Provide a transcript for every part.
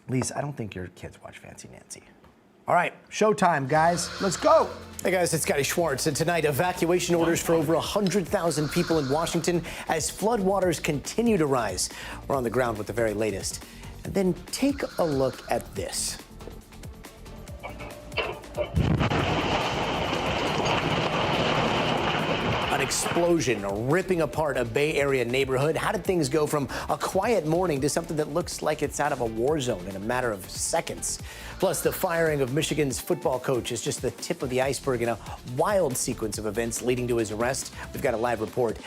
Lisa, I don't think your kids watch Fancy Nancy. All right, showtime, guys. Let's go. Hey, guys, it's Scotty Schwartz. And tonight, evacuation orders for over 100,000 people in Washington as floodwaters continue to rise. We're on the ground with the very latest. And then take a look at this. An explosion ripping apart a Bay Area neighborhood. How did things go from a quiet morning to something that looks like it's out of a war zone in a matter of seconds? Plus, the firing of Michigan's football coach is just the tip of the iceberg in a wild sequence of events leading to his arrest. We've got a live report.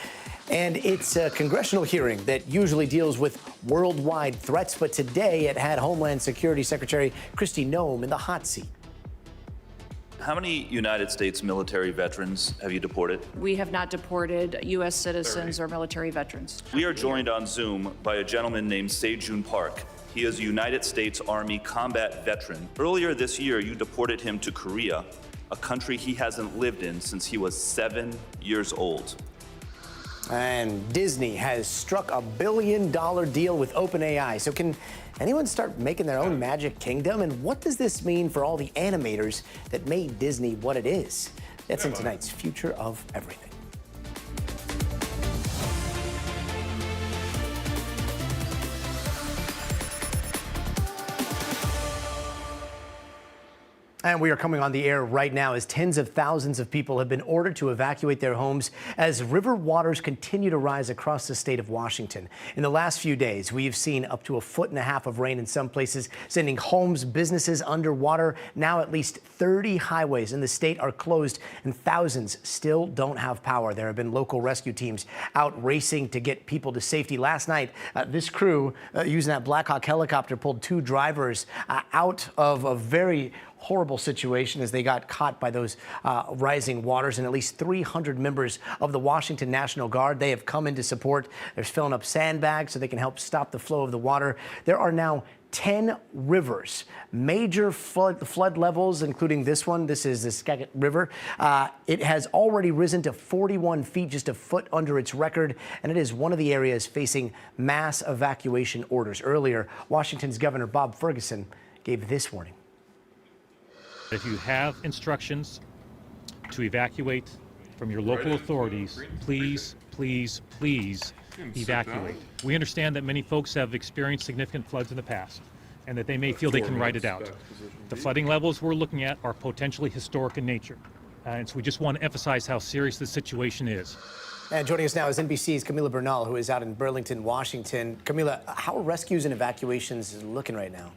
And it's a congressional hearing that usually deals with worldwide threats, but today it had Homeland Security Secretary Kristi Noem in the hot seat. How many United States military veterans have you deported? We have not deported U.S. citizens or military veterans. We are joined on Zoom by a gentleman named Se-Jun Park. He is a United States Army combat veteran. Earlier this year, you deported him to Korea, a country he hasn't lived in since he was 7 years old. And Disney has struck a $1 billion deal with OpenAI. So can anyone start making their own Magic Kingdom? And what does this mean for all the animators that made Disney what it is? That's in tonight's Future of Everything. And we are coming on the air right now as tens of thousands of people have been ordered to evacuate their homes as river waters continue to rise across the state of Washington. In the last few days, we've seen up to 1.5 feet of rain in some places, sending homes, businesses underwater. Now at least 30 highways in the state are closed and thousands still don't have power. There have been local rescue teams out racing to get people to safety. Last night, this crew using that Black Hawk helicopter pulled 2 drivers out of a very horrible situation as they got caught by those rising waters, and at least 300 members of the Washington National Guard, they have come into support. They're filling up sandbags so they can help stop the flow of the water. There are now 10 rivers, major flood levels, including this one. This is the Skagit River. It has already risen to 41 feet, just a foot under its record, and it is one of the areas facing mass evacuation orders. Earlier, Washington's Governor Bob Ferguson gave this warning. If you have instructions to evacuate from your local authorities, please, please, please evacuate. We understand that many folks have experienced significant floods in the past and that they may feel they can ride it out. The flooding levels we're looking at are potentially historic in nature. And so we just want to emphasize how serious the situation is. And joining us now is NBC's Camila Bernal, who is out in Burlington, Washington. Camila, how are rescues and evacuations looking right now?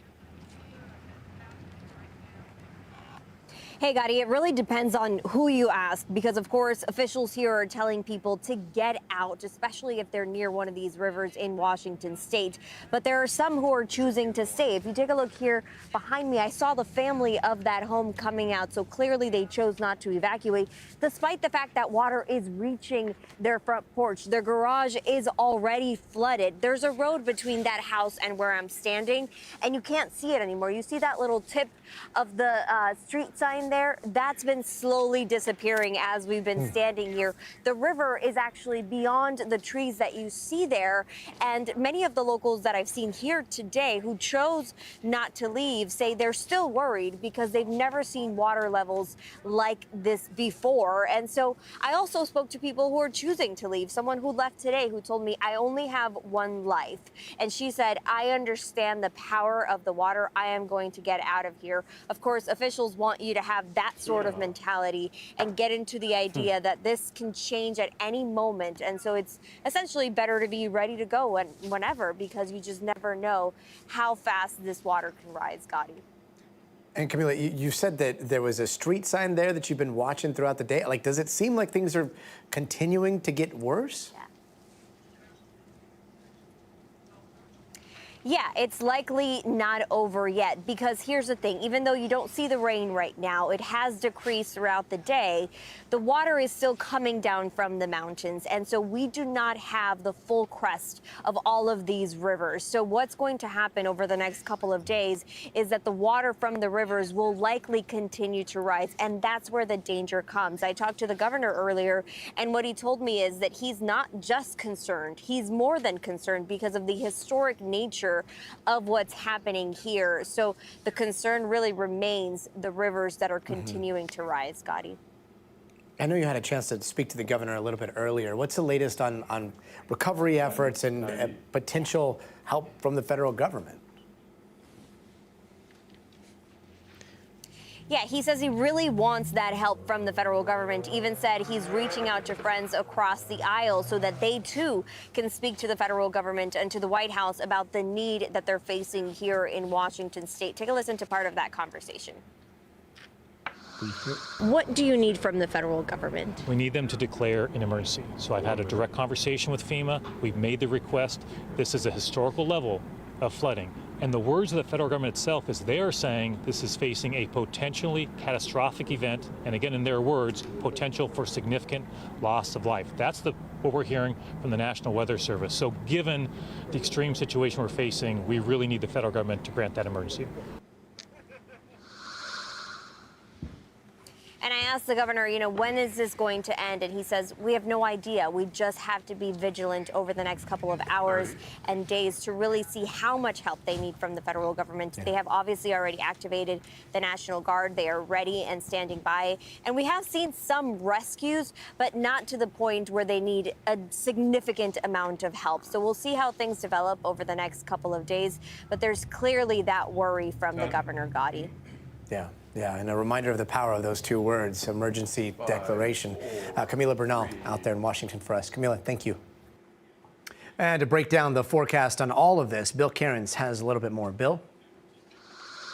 Hey, Gotti, it really depends on who you ask, because, of course, officials here are telling people to get out, especially if they're near one of these rivers in Washington state. But there are some who are choosing to stay. If you take a look here behind me, I saw the family of that home coming out. So clearly they chose not to evacuate, despite the fact that water is reaching their front porch. Their garage is already flooded. There's a road between that house and where I'm standing, and you can't see it anymore. You see that little tip of the street sign there? That's been slowly disappearing as we've been standing here. The river is actually beyond the trees that you see there, and many of the locals that I've seen here today who chose not to leave say they're still worried because they've never seen water levels like this before. And so I also spoke to people who are choosing to leave. Someone who left today who told me, I only have one life. And she said, I understand the power of the water. I am going to get out of here. Of course, officials want you to have that sort of mentality and get into the idea that this can change at any moment. And so it's essentially better to be ready to go whenever, because you just never know how fast this water can rise, Gotti. And Camila, you said that there was a street sign there that you've been watching throughout the day. Like, does it seem like things are continuing to get worse? Yeah. Yeah, it's likely not over yet, because here's the thing. Even though you don't see the rain right now, it has decreased throughout the day. The water is still coming down from the mountains, and so we do not have the full crest of all of these rivers. So what's going to happen over the next couple of days is that the water from the rivers will likely continue to rise, and that's where the danger comes. I talked to the governor earlier, and what he told me is that he's not just concerned. He's more than concerned because of the historic nature reminder of what's happening here. So the concern really remains the rivers that are continuing to rise, Gotti. I know you had a chance to speak to the governor a little bit earlier. What's the latest on recovery efforts and potential help from the federal government? Yeah, he says he really wants that help from the federal government. Even said he's reaching out to friends across the aisle so that they too can speak to the federal government and to the White House about the need that they're facing here in Washington state. Take a listen to part of that conversation. What do you need from the federal government? We need them to declare an emergency. So I've had a direct conversation with FEMA. We've made the request. This is a historical level of flooding. And the words of the federal government itself is they are saying this is facing a potentially catastrophic event. And again, in their words, potential for significant loss of life. That's what we're hearing from the National Weather Service. So given the extreme situation we're facing, we really need the federal government to grant that emergency. And I asked the governor, when is this going to end? And he says, we have no idea. We just have to be vigilant over the next couple of hours and days to really see how much help they need from the federal government. They have obviously already activated the National Guard. They are ready and standing by. And we have seen some rescues, but not to the point where they need a significant amount of help. So we'll see how things develop over the next couple of days. But there's clearly that worry from the governor, Gotti. Yeah, and a reminder of the power of those two words, emergency declaration. Camila Bernal out there in Washington for us. Camila, thank you. And to break down the forecast on all of this, Bill Cairns has a little bit more. Bill?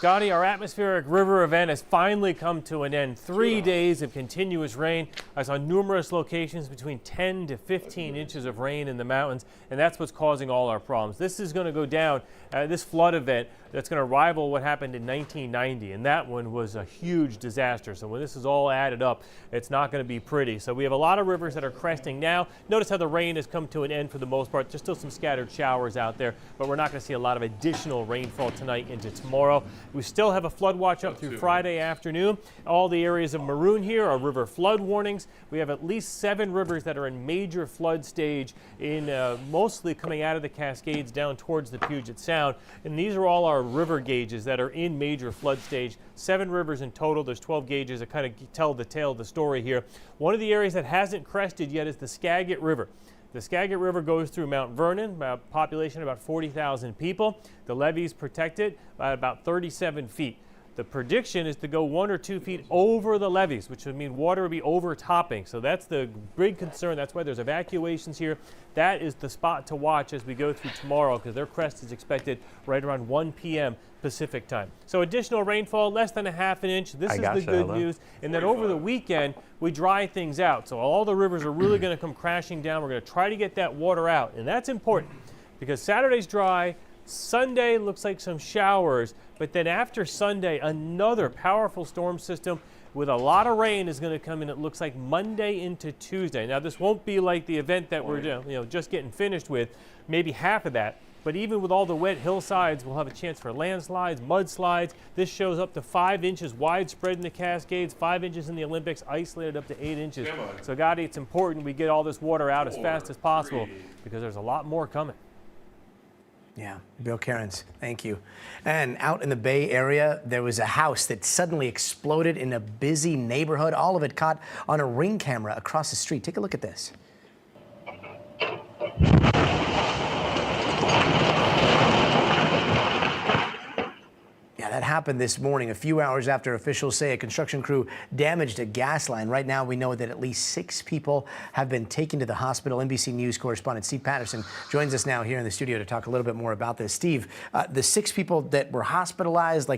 Gotti, our atmospheric river event has finally come to an end. 3 days of continuous rain. I saw numerous locations between 10 to 15 inches of rain in the mountains, and that's what's causing all our problems. This is going to go down, this flood event, that's going to rival what happened in 1990, and that one was a huge disaster. So when this is all added up, it's not going to be pretty. So we have a lot of rivers that are cresting now. Notice how the rain has come to an end for the most part. There's still some scattered showers out there, but we're not going to see a lot of additional rainfall tonight into tomorrow. We still have a flood watch up through Friday afternoon. All the areas of maroon here are river flood warnings. We have at least 7 rivers that are in major flood stage, mostly coming out of the Cascades down towards the Puget Sound. And these are all our river gauges that are in major flood stage. 7 rivers in total. There's 12 gauges that kind of tell the tale of the story here. One of the areas that hasn't crested yet is the Skagit River. The Skagit River goes through Mount Vernon, a population of about 40,000 people. The levees protect it by about 37 feet. The prediction is to go 1 or 2 feet over the levees, which would mean water would be overtopping. So that's the big concern. That's why there's evacuations here. That is the spot to watch as we go through tomorrow, because their crest is expected right around 1 p.m. Pacific time. So additional rainfall, less than a half an inch. This is the good news. And then over the weekend, we dry things out. So all the rivers are really going to come crashing down. We're going to try to get that water out. And that's important because Saturday's dry. Sunday looks like some showers, but then after Sunday, another powerful storm system with a lot of rain is going to come in. It looks like Monday into Tuesday. Now, this won't be like the event that we're just getting finished with, maybe half of that. But even with all the wet hillsides, we'll have a chance for landslides, mudslides. This shows up to 5 inches widespread in the Cascades, 5 inches in the Olympics, isolated up to 8 inches. So, Gotti, it's important we get all this water out as fast as possible because there's a lot more coming. Yeah, Bill Cairns, thank you. And out in the Bay Area, there was a house that suddenly exploded in a busy neighborhood. All of it caught on a Ring camera across the street. Take a look at this. Yeah, that happened this morning, a few hours after officials say a construction crew damaged a gas line. Right now, we know that at least 6 people have been taken to the hospital. NBC News correspondent Steve Patterson joins us now here in the studio to talk a little bit more about this. Steve, the 6 people that were hospitalized,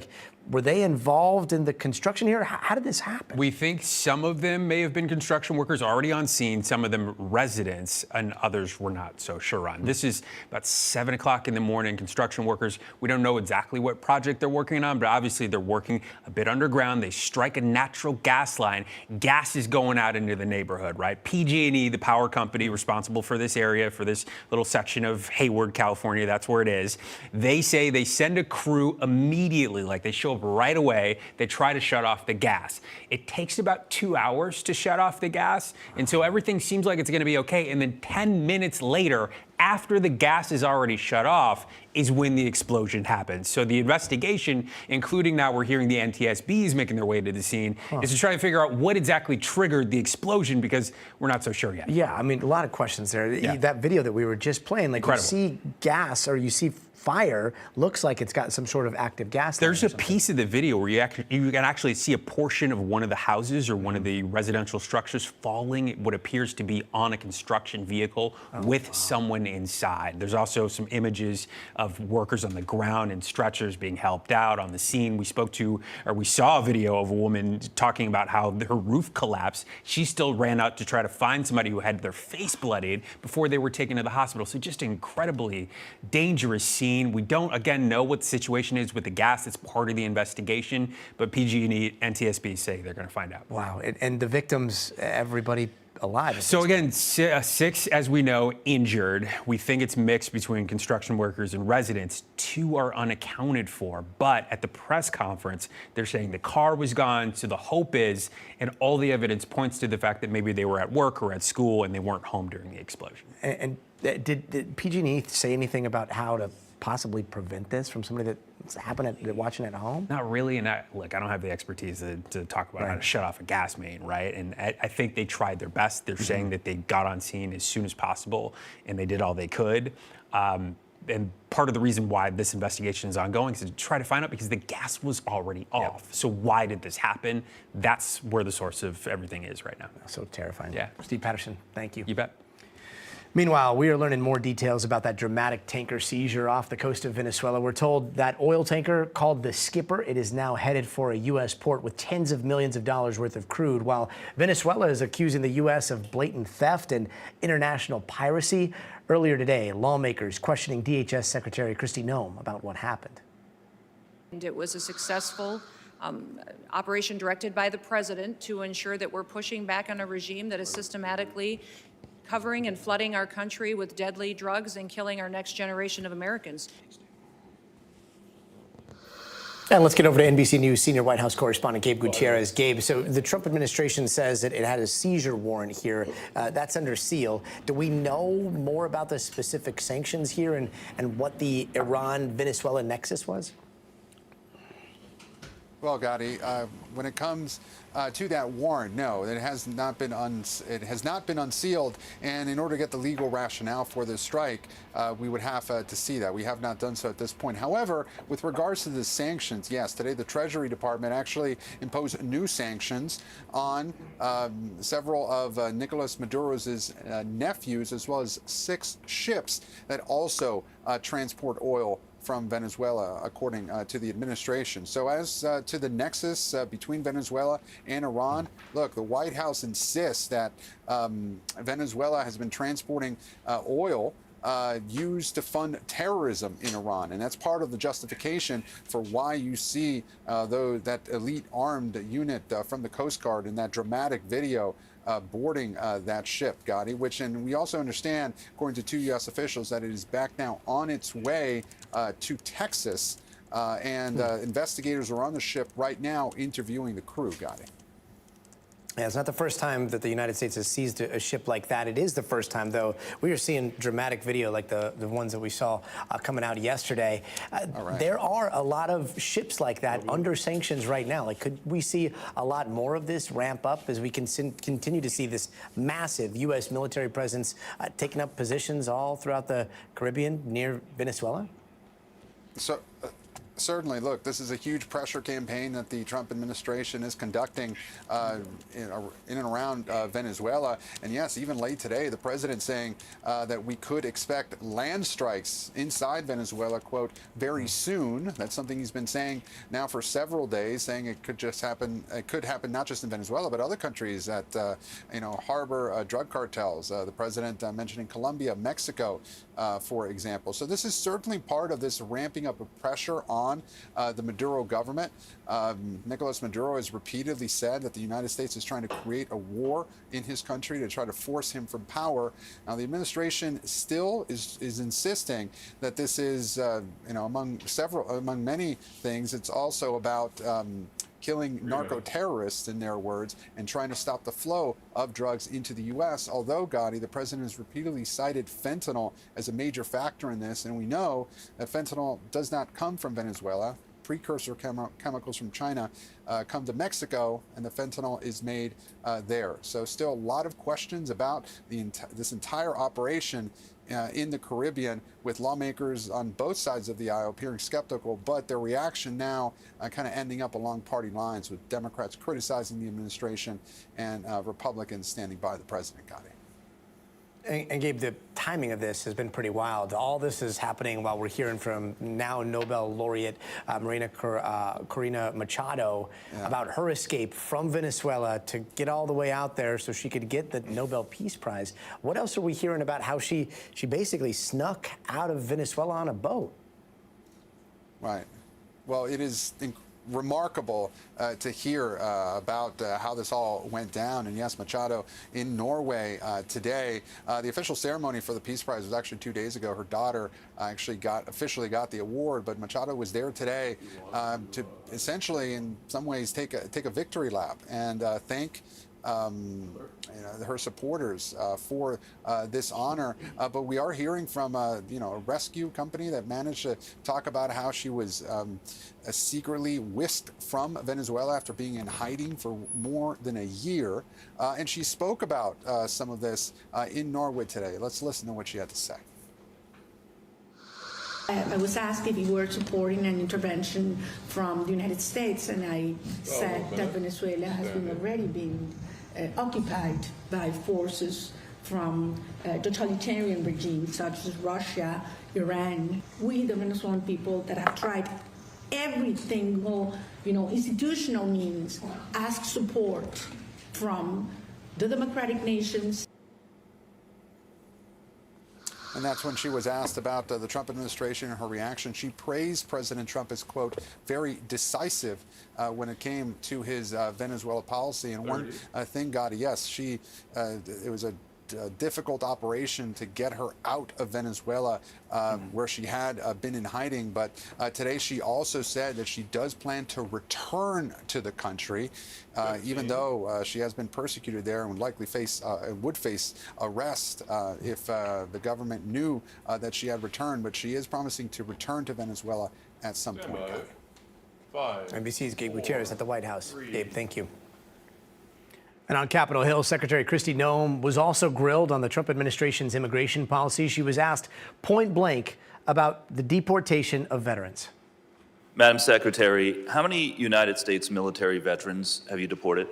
were they involved in the construction here? How did this happen? We think some of them may have been construction workers already on scene, some of them residents, and others we're not so sure on. This is about 7 o'clock in the morning. Construction workers, we don't know exactly what project they're working on, but obviously they're working a bit underground. They strike a natural gas line. Gas is going out into the neighborhood, right? PG&E, the power company responsible for this area, for this little section of Hayward, California, that's where it is. They say they send a crew immediately, like they show up right away. They try to shut off the gas. It takes about 2 hours to shut off the gas, and so everything seems like it's going to be okay. And then 10 minutes later, after the gas is already shut off is when the explosion happens. So the investigation, including now we're hearing the NTSBs making their way to the scene, is to try to figure out what exactly triggered the explosion, because we're not so sure yet. Yeah, I mean, a lot of questions there. Yeah. That video that we were just playing, like Incredible. you see gas or you see fire, looks like it's got some sort of active gas line There's or a something. piece of the video where you can actually see a portion of one of the houses or one of the residential structures falling, what appears to be on a construction vehicle with someone inside. There's also some images of workers on the ground and stretchers being helped out on the scene. We saw a video of a woman talking about how her roof collapsed. She still ran out to try to find somebody who had their face bloodied before they were taken to the hospital. So just an incredibly dangerous scene. We don't, again, know what the situation is with the gas. It's part of the investigation, but PG&E and NTSB say they're going to find out. Wow, and the victims, everybody alive. So again, 6, as we know, injured. We think it's mixed between construction workers and residents. 2 are unaccounted for, but at the press conference, they're saying the car was gone, so the hope is, and all the evidence points to the fact that maybe they were at work or at school and they weren't home during the explosion. And did PG&E say anything about how to possibly prevent this from somebody that's watching at home? Not really, and look, I don't have the expertise to talk about how to shut off a gas main, right? And I think they tried their best. They're saying that they got on scene as soon as possible, and they did all they could. And part of the reason why this investigation is ongoing is to try to find out, because the gas was already off. So why did this happen? That's where the source of everything is right now. So terrifying. Yeah. Steve Patterson, thank you. You bet. Meanwhile, we are learning more details about that dramatic tanker seizure off the coast of Venezuela. We're told that oil tanker called the Skipper, it is now headed for a U.S. port with tens of millions of dollars worth of crude, while Venezuela is accusing the U.S. of blatant theft and international piracy. Earlier today, lawmakers questioning DHS Secretary Kristi Noem about what happened. And it was a successful operation directed by the president to ensure that we're pushing back on a regime that is systematically covering and flooding our country with deadly drugs and killing our next generation of Americans. And let's get over to NBC News senior White House correspondent Gabe Gutierrez. Gabe, so the Trump administration says that it had a seizure warrant here. That's under seal. Do we know more about the specific sanctions here and what the Iran-Venezuela nexus was? Well, Gotti, when it comes to that warrant, no, it has not been unsealed. And in order to get the legal rationale for this strike, we would have to see that. We have not done so at this point. However, with regards to the sanctions, yes, today the Treasury Department actually imposed new sanctions on several of Nicolas Maduro's nephews, as well as 6 ships that also transport oil from Venezuela, according to the administration. So as to the nexus between Venezuela and Iran, look, the White House insists that Venezuela has been transporting oil used to fund terrorism in Iran. And that's part of the justification for why you see that elite armed unit from the Coast Guard in that dramatic video boarding that ship, Gotti, and we also understand, according to 2 U.S. officials, that it is back now on its way to Texas, and investigators are on the ship right now interviewing the crew, Gotti. Yeah, it's not the first time that the United States has seized a ship like that. It is the first time, though. We are seeing dramatic video like the ones that we saw coming out yesterday. There are a lot of ships like that under sanctions right now. Like, could we see a lot more of this ramp up as we continue to see this massive U.S. military presence taking up positions all throughout the Caribbean near Venezuela? So. Certainly, look, this is a huge pressure campaign that the Trump administration is conducting in and around Venezuela. And yes, even late today, the president saying that we could expect land strikes inside Venezuela, quote, very soon. That's something he's been saying now for several days, saying it could just happen. It could happen not just in Venezuela, but other countries that, harbor drug cartels. The president mentioning Colombia, Mexico, for example. So this is certainly part of this ramping up of pressure on the Maduro government. Nicolas Maduro has repeatedly said that the United States is trying to create a war in his country to try to force him from power. Now, the administration still is insisting that this is, among many things, it's also about killing narco-terrorists, in their words, and trying to stop the flow of drugs into the U.S. Although, Gotti, the president has repeatedly cited fentanyl as a major factor in this, and we know that fentanyl does not come from Venezuela. Precursor chemicals from China come to Mexico, and the fentanyl is made there. So still a lot of questions about this entire operation in the Caribbean, with lawmakers on both sides of the aisle appearing skeptical, but their reaction now kind of ending up along party lines, with Democrats criticizing the administration and Republicans standing by the president, Gotti. And Gabe, the timing of this has been pretty wild. All this is happening while we're hearing from now Nobel laureate Corina Machado about her escape from Venezuela to get all the way out there so she could get the Nobel Peace Prize. What else are we hearing about how she basically snuck out of Venezuela on a boat? Right. Well, it is remarkable to hear about how this all went down. And yes, Machado in Norway today. The official ceremony for the Peace Prize was actually 2 days ago. Her daughter actually officially got the award, but Machado was there today to essentially, in some ways, take a victory lap and thank her supporters for this honor. But we are hearing from a rescue company that managed to talk about how she was secretly whisked from Venezuela after being in hiding for more than a year. And she spoke about some of this in Norwood today. Let's listen to what she had to say. I was asked if we were supporting an intervention from the United States, and I said that Venezuela has already been occupied by forces from totalitarian regimes such as Russia, Iran. We, the Venezuelan people that have tried everything, institutional means, ask support from the democratic nations. And that's when she was asked about the Trump administration and her reaction. She praised President Trump as, quote, very decisive when it came to his Venezuela policy. And one thing, Gotti, yes, it was a difficult operation to get her out of Venezuela, where she had been in hiding. But today she also said that she does plan to return to the country, even though she has been persecuted there and would likely face arrest if the government knew that she had returned. But she is promising to return to Venezuela at some point. NBC's Gabe Gutierrez at the White House. Gabe, thank you. And on Capitol Hill, Secretary Kristi Noem was also grilled on the Trump administration's immigration policy. She was asked point blank about the deportation of veterans. Madam Secretary, how many United States military veterans have you deported?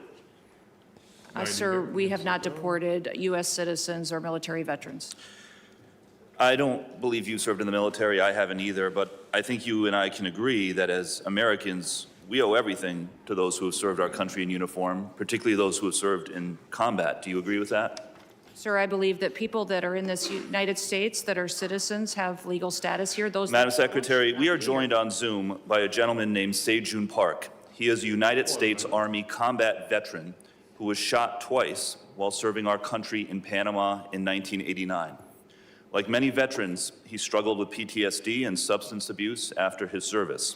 Sir, we have not deported U.S. citizens or military veterans. I don't believe you served in the military. I haven't either, but I think you and I can agree that as Americans, we owe everything to those who have served our country in uniform, particularly those who have served in combat. Do you agree with that? Sir, I believe that people that are in this United States that are citizens have legal status here. Madam Secretary, we are joined on Zoom by a gentleman named Se-Jun Park. He is a United States Army combat veteran who was shot twice while serving our country in Panama in 1989. Like many veterans, he struggled with PTSD and substance abuse after his service.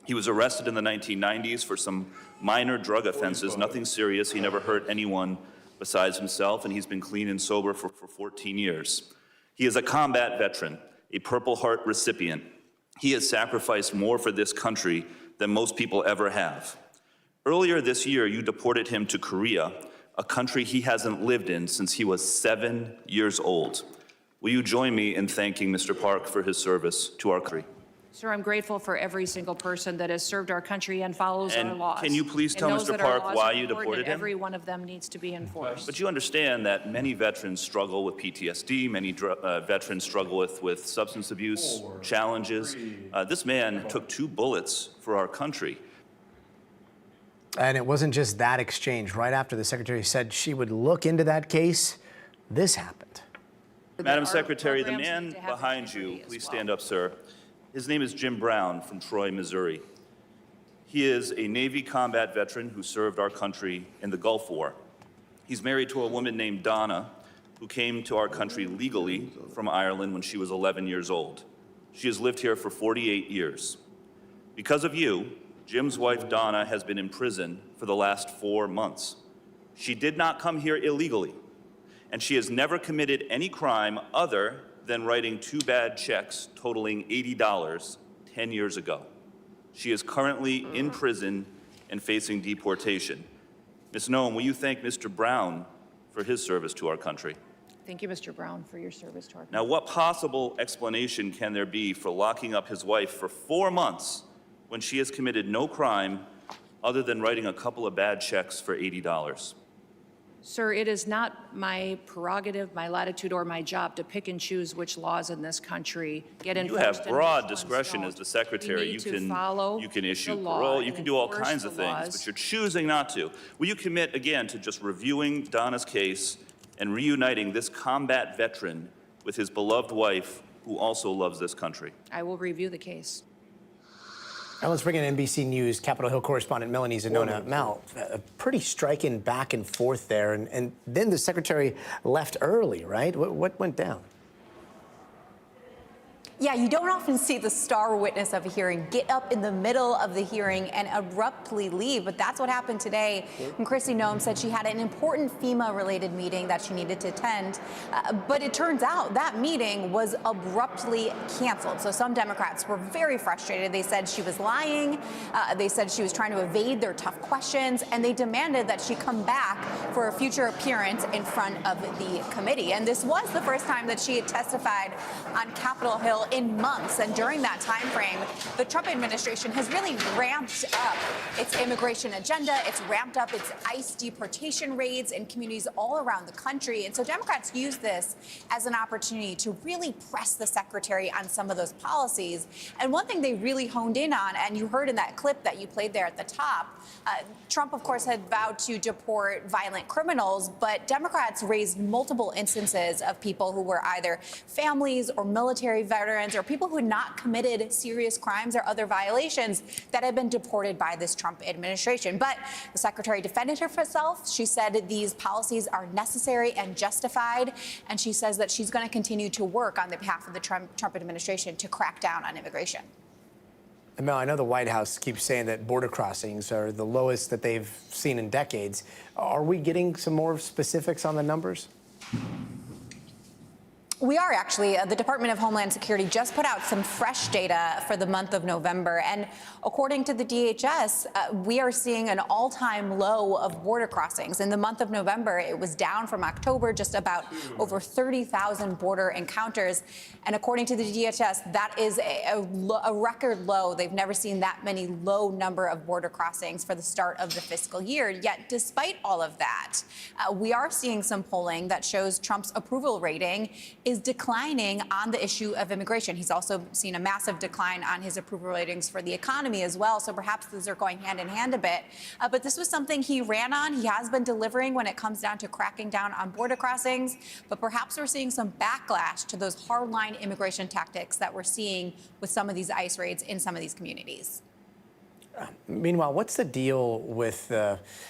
He was arrested in the 1990s for some minor drug offenses, nothing serious. He never hurt anyone besides himself, and he's been clean and sober for 14 years. He is a combat veteran, a Purple Heart recipient. He has sacrificed more for this country than most people ever have. Earlier this year, you deported him to Korea, a country he hasn't lived in since he was 7 years old. Will you join me in thanking Mr. Park for his service to our country? Sir, I'm grateful for every single person that has served our country and follows our laws. Can you please tell Mr. Park why you deported him? Every one of them needs to be enforced. But you understand that many veterans struggle with PTSD, many veterans struggle with substance abuse challenges. This man took 2 bullets for our country. And it wasn't just that exchange. Right after the secretary said she would look into that case, this happened. Madam Secretary, the man behind you, please stand up, sir. His name is Jim Brown from Troy, Missouri. He is a Navy combat veteran who served our country in the Gulf War. He's married to a woman named Donna, who came to our country legally from Ireland when she was 11 years old. She has lived here for 48 years. Because of you, Jim's wife, Donna, has been in prison for the last 4 months. She did not come here illegally, and she has never committed any crime other than writing 2 bad checks totaling $80 10 years ago. She is currently in prison and facing deportation. Ms. Noem, will you thank Mr. Brown for his service to our country? Thank you, Mr. Brown, for your service to our country. Now, what possible explanation can there be for locking up his wife for 4 months when she has committed no crime other than writing a couple of bad checks for $80? Sir, it is not my prerogative, my latitude, or my job to pick and choose which laws in this country get enforced. You have and broad which ones discretion don't. as the secretary. We need to follow you can issue the law parole, you and can do all enforce kinds of the things, laws. but you're choosing not to. Will you commit again to just reviewing Donna's case and reuniting this combat veteran with his beloved wife, who also loves this country? I will review the case. Now let's bring in NBC News Capitol Hill correspondent Melanie Zanona. Mel, a pretty striking back and forth there, and then the secretary left early, right? What went down? Yeah, you don't often see the star witness of a hearing get up in the middle of the hearing and abruptly leave, but that's what happened today. And Kristi Noem said she had an important FEMA-related meeting that she needed to attend, but it turns out that meeting was abruptly canceled. So some Democrats were very frustrated. They said she was lying. They said she was trying to evade their tough questions, and they demanded that she come back for a future appearance in front of the committee. And this was the first time that she had testified on Capitol Hill in months, and during that time frame, the Trump administration has really ramped up its immigration agenda. It's ramped up its ICE deportation raids in communities all around the country. And so Democrats use this as an opportunity to really press the secretary on some of those policies. And one thing they really honed in on, and you heard in that clip that you played there at the top, Trump, of course, had vowed to deport violent criminals, but Democrats raised multiple instances of people who were either families or military veterans or people who had not committed serious crimes or other violations that had been deported by this Trump administration. But the secretary defended herself. She said these policies are necessary and justified, and she says that she's going to continue to work on the behalf of the Trump administration to crack down on immigration. And Mel, I know the White House keeps saying that border crossings are the lowest that they've seen in decades. Are we getting some more specifics on the numbers? We are actually. The Department of Homeland Security just put out some fresh data for the month of November. And according to the DHS, we are seeing an all-time low of border crossings. In the month of November, it was down from October, just about over 30,000 border encounters. And according to the DHS, that is a record low. They've never seen that many low number of border crossings for the start of the fiscal year. Yet, despite all of that, we are seeing some polling that shows Trump's approval rating is declining on the issue of immigration. He's also seen a massive decline on his approval ratings for the economy as well. So perhaps those are going hand in hand a bit. But this was something he ran on. He has been delivering when it comes down to cracking down on border crossings. But perhaps we're seeing some backlash to those hardline immigration tactics that we're seeing with some of these ICE raids in some of these communities. Meanwhile, what's the deal with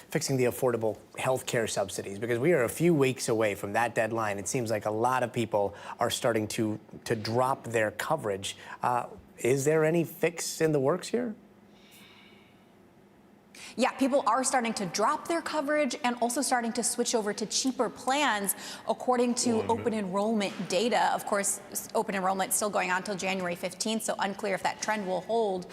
fixing the affordable health care subsidies? Because we are a few weeks away from that deadline. It seems like a lot of people are starting to drop their coverage. Is there any fix in the works here? Yeah, people are starting to drop their coverage and also starting to switch over to cheaper plans, according to open enrollment data. Of course, open enrollment is still going on until January 15th, so unclear if that trend will hold.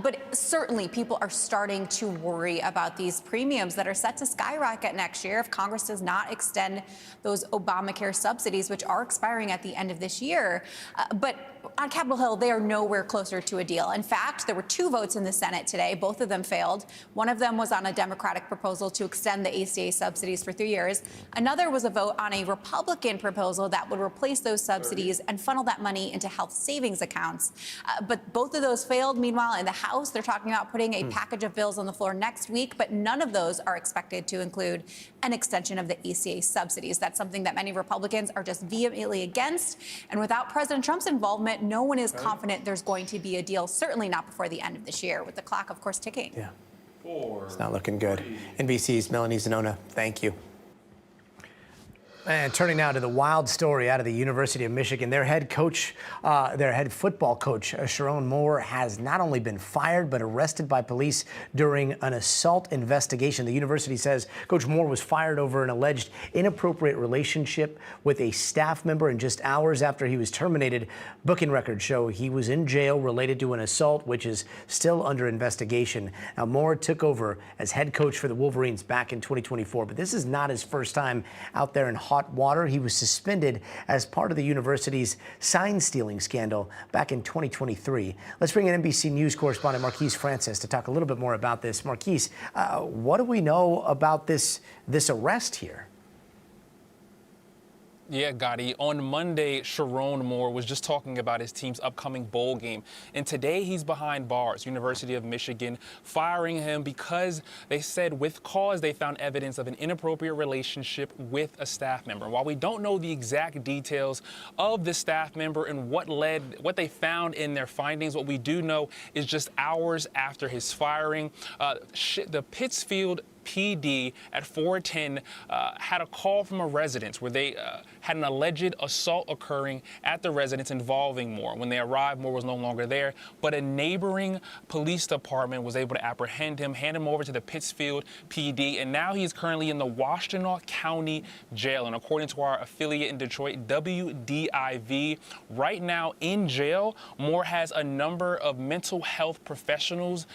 But certainly, people are starting to worry about these premiums that are set to skyrocket next year if Congress does not extend those Obamacare subsidies, which are expiring at the end of this year. But on Capitol Hill, they are nowhere closer to a deal. In fact, there were 2 votes in the Senate today. Both of them failed. One of them was on a Democratic proposal to extend the ACA subsidies for 3 years. Another was a vote on a Republican proposal that would replace those subsidies and funnel that money into health savings accounts. But both of those failed. Meanwhile, in the House, they're talking about putting a package of bills on the floor next week, but none of those are expected to include an extension of the ACA subsidies. That's something that many Republicans are just vehemently against. And without President Trump's involvement, no one is confident there's going to be a deal, certainly not before the end of this year, with the clock, of course, ticking. Yeah. It's not looking good. NBC's Melanie Zanona, thank you. And turning now to the wild story out of the University of Michigan, their head football coach, Sharon Moore, has not only been fired but arrested by police during an assault investigation. The university says Coach Moore was fired over an alleged inappropriate relationship with a staff member, and just hours after he was terminated, booking records show he was in jail related to an assault, which is still under investigation. Now, Moore took over as head coach for the Wolverines back in 2024, but this is not his first time out there in hot water. He was suspended as part of the university's sign stealing scandal back in 2023. Let's bring in NBC News correspondent Marquise Francis to talk a little bit more about this. Marquise, what do we know about this arrest here? Yeah, Gotti. On Monday, Sharon Moore was just talking about his team's upcoming bowl game. And today he's behind bars, University of Michigan, firing him because they said with cause they found evidence of an inappropriate relationship with a staff member. While we don't know the exact details of the staff member and what they found in their findings, what we do know is just hours after his firing, the Pittsfield PD at 410 had a call from a residence where they had an alleged assault occurring at the residence involving Moore. When they arrived, Moore was no longer there, but a neighboring police department was able to apprehend him, hand him over to the Pittsfield PD, and now he is currently in the Washtenaw County Jail. And according to our affiliate in Detroit, WDIV, right now in jail, Moore has a number of mental health professionals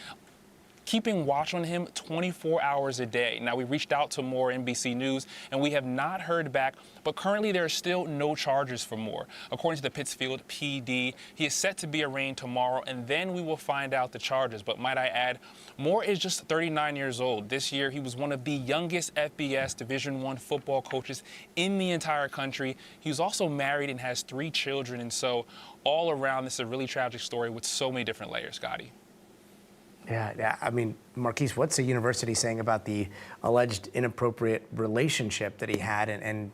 keeping watch on him 24 hours a day. Now, we reached out to Moore, NBC News, and we have not heard back, but currently there are still no charges for Moore. According to the Pittsfield PD, he is set to be arraigned tomorrow, and then we will find out the charges. But might I add, Moore is just 39 years old. This year, he was one of the youngest FBS Division I football coaches in the entire country. He was also married and has 3 children, and so all around, this is a really tragic story with so many different layers, Scotty. Yeah. I mean, Marquise, what's the university saying about the alleged inappropriate relationship that he had? And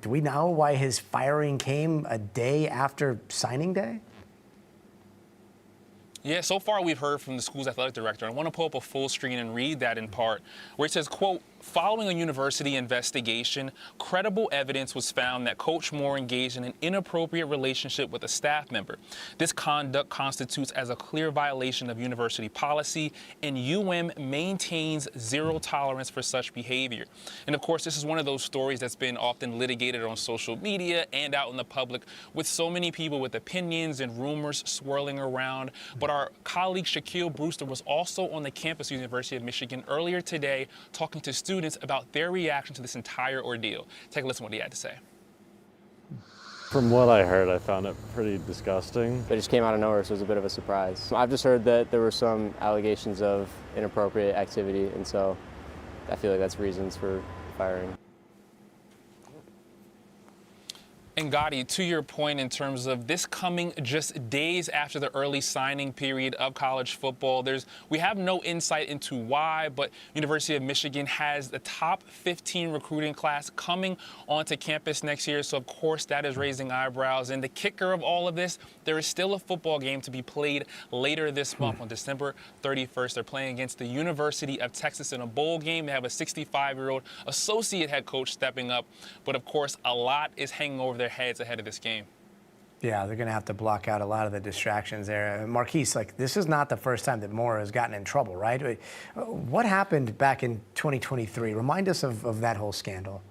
do we know why his firing came a day after signing day? Yeah, so far we've heard from the school's athletic director. I want to pull up a full screen and read that in part, where it says, quote, following a university investigation, credible evidence was found that Coach Moore engaged in an inappropriate relationship with a staff member. This conduct constitutes as a clear violation of university policy, and UM maintains zero tolerance for such behavior. And of course, this is one of those stories that's been often litigated on social media and out in the public, with so many people with opinions and rumors swirling around. But our colleague Shaquille Brewster was also on the campus of the University of Michigan earlier today talking to students about their reaction to this entire ordeal. Take a listen to what he had to say. From what I heard, I found it pretty disgusting. It just came out of nowhere, so it was a bit of a surprise. I've just heard that there were some allegations of inappropriate activity, and so I feel like that's reasons for firing. And Gotti, to your point in terms of this coming just days after the early signing period of college football, we have no insight into why, but University of Michigan has the top 15 recruiting class coming onto campus next year. So, of course, that is raising eyebrows. And the kicker of all of this, there is still a football game to be played later this month on December 31st. They're playing against the University of Texas in a bowl game. They have a 65-year-old associate head coach stepping up. But, of course, a lot is hanging over their heads ahead of this game. Yeah, they're going to have to block out a lot of the distractions there. Marquise, this is not the first time that Moore has gotten in trouble, right? What happened back in 2023? Remind us of that whole scandal.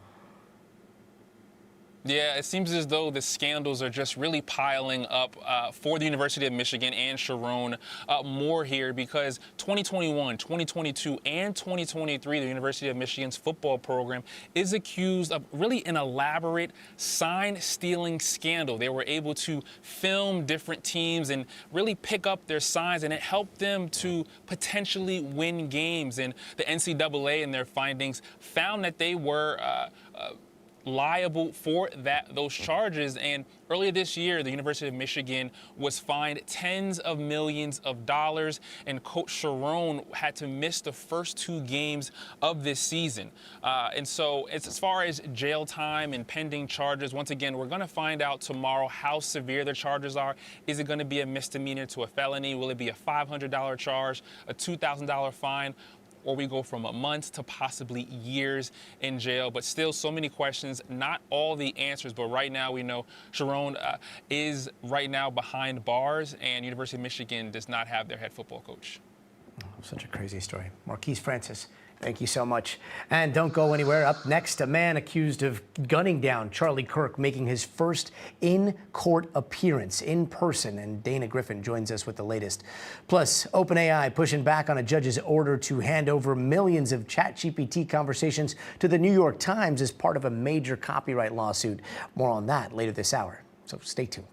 Yeah, it seems as though the scandals are just really piling up for the University of Michigan and Sharon Moore here, because 2021, 2022, and 2023, the University of Michigan's football program is accused of really an elaborate sign-stealing scandal. They were able to film different teams and really pick up their signs, and it helped them to potentially win games. And the NCAA in their findings found that they were liable for those charges. And earlier this year, the University of Michigan was fined tens of millions of dollars, and Coach Sharon had to miss the first 2 games of this season. And so as far as jail time and pending charges, once again, we're going to find out tomorrow how severe the charges are. Is it going to be a misdemeanor to a felony? Will it be a $500 charge, a $2,000 fine? or we go from a month to possibly years in jail. But still, so many questions, not all the answers. But right now, we know Sharon is right now behind bars, and University of Michigan does not have their head football coach. Oh, such a crazy story. Marquise Francis, thank you so much. And don't go anywhere. Up next, a man accused of gunning down Charlie Kirk making his first in-court appearance in person. And Dana Griffin joins us with the latest. Plus, OpenAI pushing back on a judge's order to hand over millions of ChatGPT conversations to the New York Times as part of a major copyright lawsuit. More on that later this hour. So stay tuned.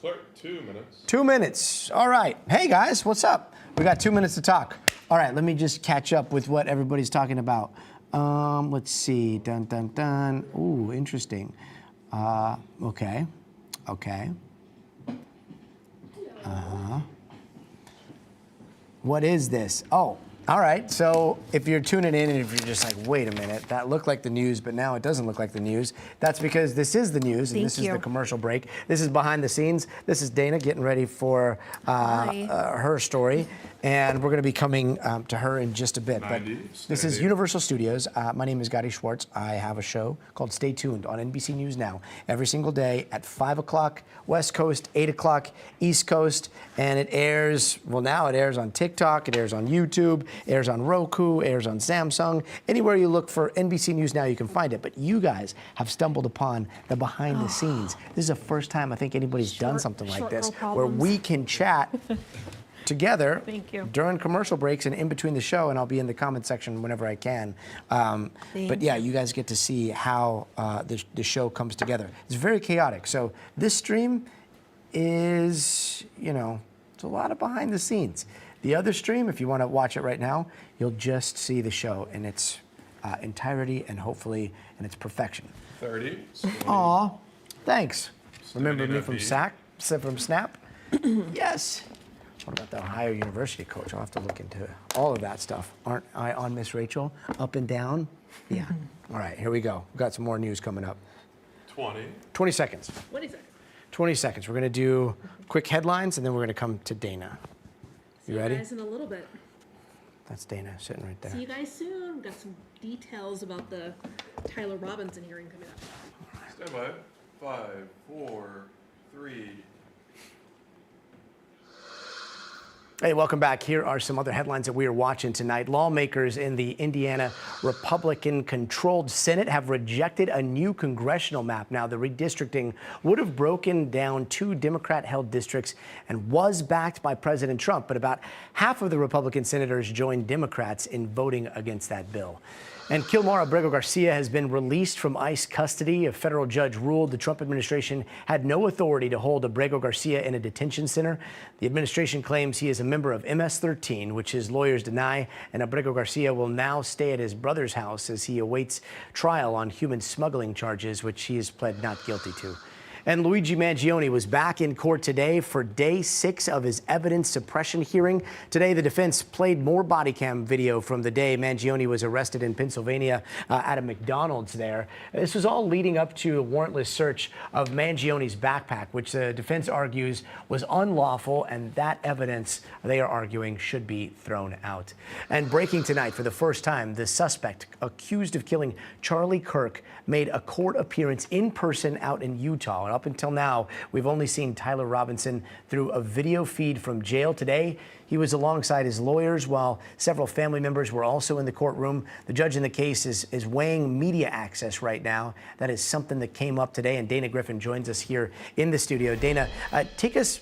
Clerk, 2 minutes. 2 minutes. All right. Hey, guys, what's up? We got 2 minutes to talk. All right, let me just catch up with what everybody's talking about. Let's see. Dun, dun, dun. Ooh, interesting. Okay. What is this? Oh, all right. So if you're tuning in and if you're just like, wait a minute, that looked like the news, but now it doesn't look like the news, that's because this is the news, and this is the commercial break. This is behind the scenes. This is Dana getting ready for her story, and we're going to be coming to her in just a bit. But this is Universal Studios. My name is Gotti Schwartz. I have a show called Stay Tuned on NBC News Now every single day at 5 o'clock West Coast, 8 o'clock East Coast, and it airs, well, now it airs on TikTok, it airs on YouTube, airs on Roku, airs on Samsung. Anywhere you look for NBC News Now, you can find it. But you guys have stumbled upon the behind the scenes. This is the first time I think anybody's done something like this, where we can chat together during commercial breaks and in between the show, and I'll be in the comment section whenever I can. But yeah, you guys get to see how the show comes together. It's very chaotic. So this stream is, it's a lot of behind the scenes. The other stream, if you want to watch it right now, you'll just see the show in its entirety and hopefully in its perfection. 30. Aw, thanks. Remember me from Snap? Yes. What about the Ohio University coach? I'll have to look into all of that stuff. Aren't I on Miss Rachel? Up and down? Yeah. All right, here we go. We've got some more news coming up. 20 seconds. 20 seconds. We're going to do quick headlines, and then we're going to come to Dana. You ready? See you guys in a little bit. That's Dana sitting right there. See you guys soon. We've got some details about the Tyler Robinson hearing coming up. Stand by. 5, 4, 3. Hey, welcome back. Here are some other headlines that we are watching tonight. Lawmakers in the Indiana Republican-controlled Senate have rejected a new congressional map. Now, the redistricting would have broken down 2 Democrat-held districts and was backed by President Trump, but about half of the Republican senators joined Democrats in voting against that bill. And Kilmar Abrego Garcia has been released from ICE custody. A federal judge ruled the Trump administration had no authority to hold Abrego Garcia in a detention center. The administration claims he is a member of MS-13, which his lawyers deny, and Abrego Garcia will now stay at his brother's house as he awaits trial on human smuggling charges, which he has pled not guilty to. And Luigi Mangione was back in court today for day 6 of his evidence suppression hearing. Today, the defense played more body cam video from the day Mangione was arrested in Pennsylvania at a McDonald's there. This was all leading up to a warrantless search of Mangione's backpack, which the defense argues was unlawful, and that evidence, they are arguing, should be thrown out. And breaking tonight, for the first time, the suspect accused of killing Charlie Kirk made a court appearance in person out in Utah. And up until now, we've only seen Tyler Robinson through a video feed from jail. Today, he was alongside his lawyers while several family members were also in the courtroom. The judge in the case is weighing media access right now. That is something that came up today, and Dana Griffin joins us here in the studio. Dana, take us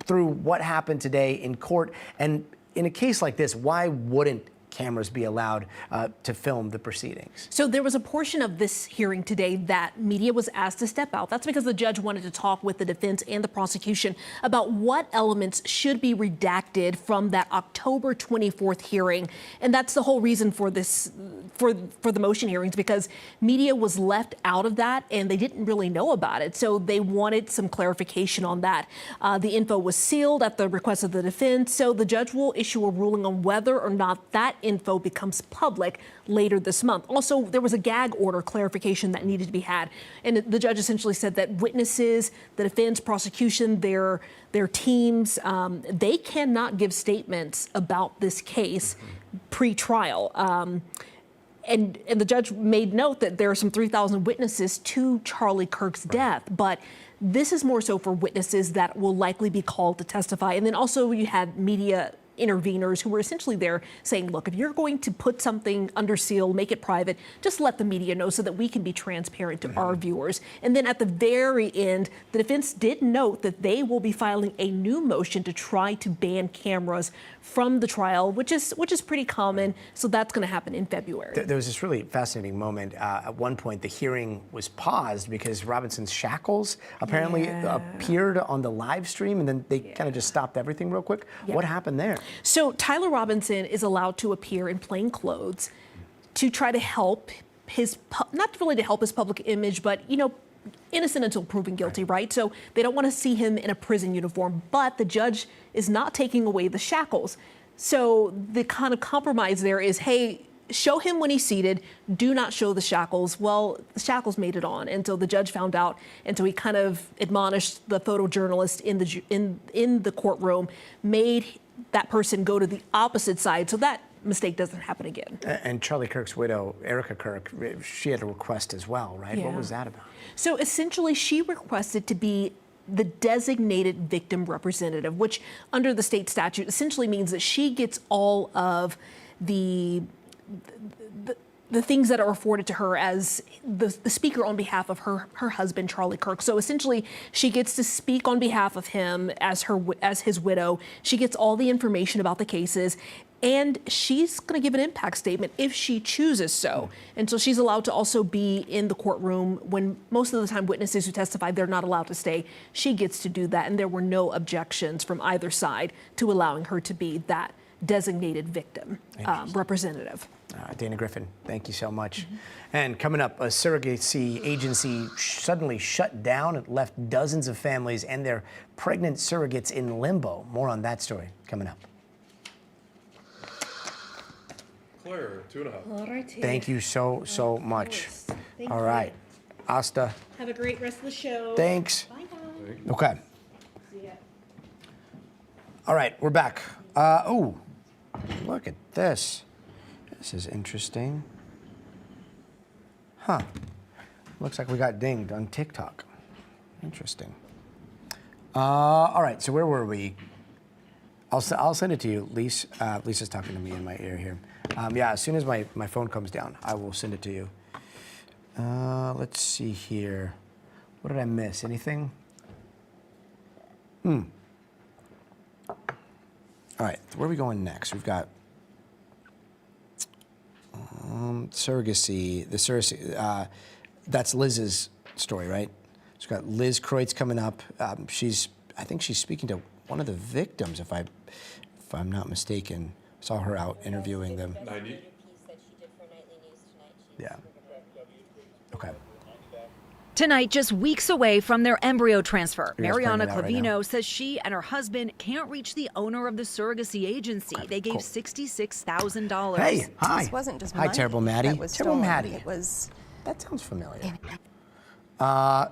through what happened today in court. And in a case like this, why wouldn't cameras be allowed to film the proceedings? So there was a portion of this hearing today that media was asked to step out. That's because the judge wanted to talk with the defense and the prosecution about what elements should be redacted from that October 24th hearing. And that's the whole reason for this, for the motion hearings, because media was left out of that and they didn't really know about it. So they wanted some clarification on that. The info was sealed at the request of the defense. So the judge will issue a ruling on whether or not that info becomes public later this month. Also, there was a gag order clarification that needed to be had. And the judge essentially said that witnesses, the defense, prosecution, their teams, they cannot give statements about this case pre-trial. And the judge made note that there are some 3,000 witnesses to Charlie Kirk's death, but this is more so for witnesses that will likely be called to testify. And then also you had media interveners who were essentially there saying, look, if you're going to put something under seal, make it private, just let the media know so that we can be transparent to our viewers. And then at the very end, the defense did note that they will be filing a new motion to try to ban cameras from the trial, which is pretty common. So that's going to happen in February. There was this really fascinating moment. At one point, the hearing was paused because Robinson's shackles apparently appeared on the live stream, and then they kind of just stopped everything real quick. What happened there? So Tyler Robinson is allowed to appear in plain clothes to try to help his, not really to help his public image, but, innocent until proven guilty, right? So they don't want to see him in a prison uniform, but the judge is not taking away the shackles. So the kind of compromise there is, hey, show him when he's seated, do not show the shackles. Well, the shackles made it on, and so the judge found out, and so he kind of admonished the photojournalist in the courtroom, made that person go to the opposite side so that mistake doesn't happen again. And Charlie Kirk's widow, Erica Kirk, she had a request as well, right? Yeah. What was that about? So essentially, she requested to be the designated victim representative, which under the state statute essentially means that she gets all of the things that are afforded to her as the speaker on behalf of her husband, Charlie Kirk. So essentially, she gets to speak on behalf of him as his widow. She gets all the information about the cases, and she's going to give an impact statement if she chooses so. And so she's allowed to also be in the courtroom when most of the time witnesses who testify, they're not allowed to stay. She gets to do that, and there were no objections from either side to allowing her to be that designated victim representative. Dana Griffin, thank you so much. And coming up, a surrogacy agency suddenly shut down and left dozens of families and their pregnant surrogates in limbo. More on that story coming up. Claire, 2.5. All right. Thank you so much. All right. Asta. Have a great rest of the show. Thanks. Bye, guys. Okay. See ya. All right, we're back. Oh, look at this. This is interesting. Huh. Looks like we got dinged on TikTok. Interesting. All right, so where were we? I'll send it to you. Lisa's talking to me in my ear here. Yeah, as soon as my phone comes down, I will send it to you. Let's see here. What did I miss? Anything? All right, where are we going next? We've got surrogacy. The surrogacy. That's Liz's story, right? She's got Liz Kreutz coming up. I think she's speaking to one of the victims, if I'm not mistaken. Saw her out interviewing them. 90. Yeah. Okay. Tonight, just weeks away from their embryo transfer, You're Mariana explaining that right Clavino says she and her husband can't reach the owner of the surrogacy agency. They gave $66,000. Hey, hi. This wasn't just Hi, money Terrible Maddie. that was Terrible stolen. Maddie. It was. That sounds familiar.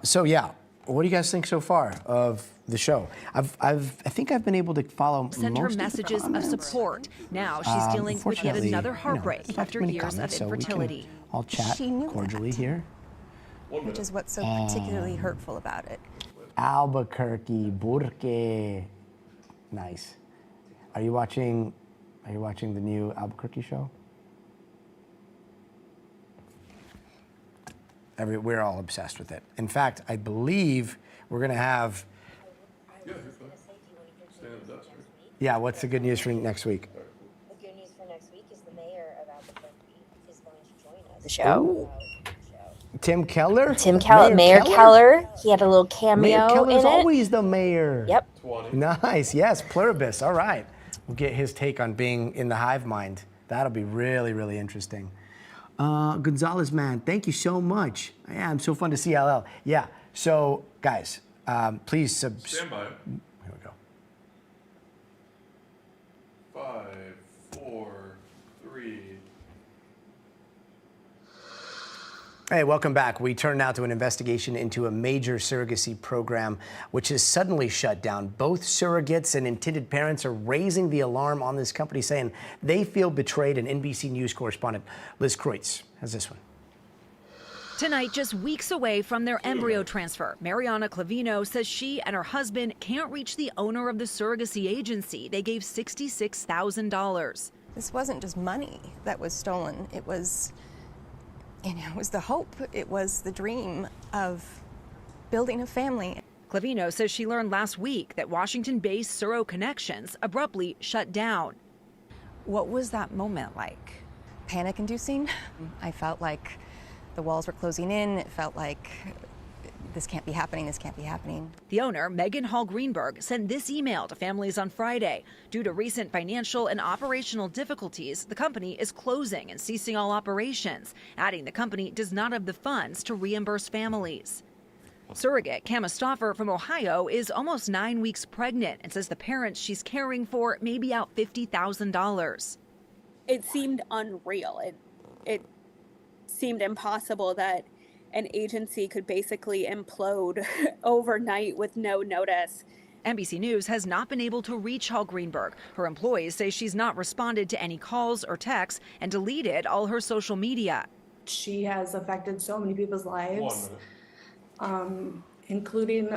So yeah, what do you guys think so far of the show? I think I've been able to follow Send her most messages of the of comments. support. Now she's dealing with yet Unfortunately, another heartbreak there's not after too many years of comments, so we can infertility. all chat She knew cordially that. here. Which is what's so particularly hurtful about it. Albuquerque, Burque. Nice. Are you watching the new Albuquerque show? We're all obsessed with it. In fact, I believe we're going to have. Yeah, you're fine. Stand at the desk, right? Yeah, what's the good news for next week? The good news for next week is the mayor of Albuquerque is going to join us. The show. Tim Keller? Tim Keller, Mayor Keller. He had a little cameo Mayor Keller's in it. always the mayor. Yep. Nice. Yes, pluribus. All right. We'll get his take on being in the hive mind. That'll be really, really interesting. Gonzalez, man, thank you so much. Yeah, I'm so fun to see LL. Yeah. So, guys, please Stand by. Here we go. 5, 4, 3, Hey, welcome back. We turn now to an investigation into a major surrogacy program which has suddenly shut down. Both surrogates and intended parents are raising the alarm on this company, saying they feel betrayed. And NBC News correspondent Liz Kreutz has this one. Tonight, just weeks away from their embryo transfer, Mariana Clavino says she and her husband can't reach the owner of the surrogacy agency. They gave $66,000. This wasn't just money that was stolen. It was, it was the hope. It was the dream of building a family. Clavino says she learned last week that Washington-based Suro Connections abruptly shut down. What was that moment like? Panic-inducing. I felt like the walls were closing in. It felt like this can't be happening. This can't be happening. The owner, Megan Hall Greenberg, sent this email to families on Friday. Due to recent financial and operational difficulties, the company is closing and ceasing all operations, adding the company does not have the funds to reimburse families. Surrogate Kama Stoffer from Ohio is almost 9 weeks pregnant and says the parents she's caring for may be out $50,000. It seemed unreal. It seemed impossible that an agency could basically implode overnight with no notice. NBC News has not been able to reach Hall Greenberg. Her employees say she's not responded to any calls or texts and deleted all her social media. She has affected so many people's lives, including...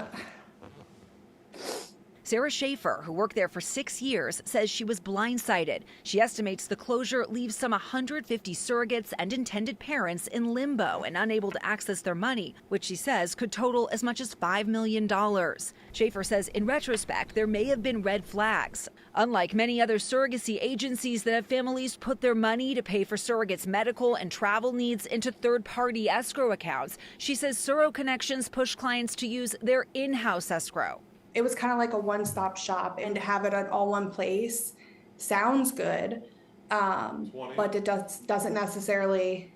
Sarah Schaefer, who worked there for 6 years, says she was blindsided. She estimates the closure leaves some 150 surrogates and intended parents in limbo and unable to access their money, which she says could total as much as $5 million. Schaefer says in retrospect, there may have been red flags. Unlike many other surrogacy agencies that have families put their money to pay for surrogates' medical and travel needs into third-party escrow accounts, she says Suro Connections push clients to use their in-house escrow. It was kind of like a one-stop shop, and to have it at all one place sounds good, but it doesn't necessarily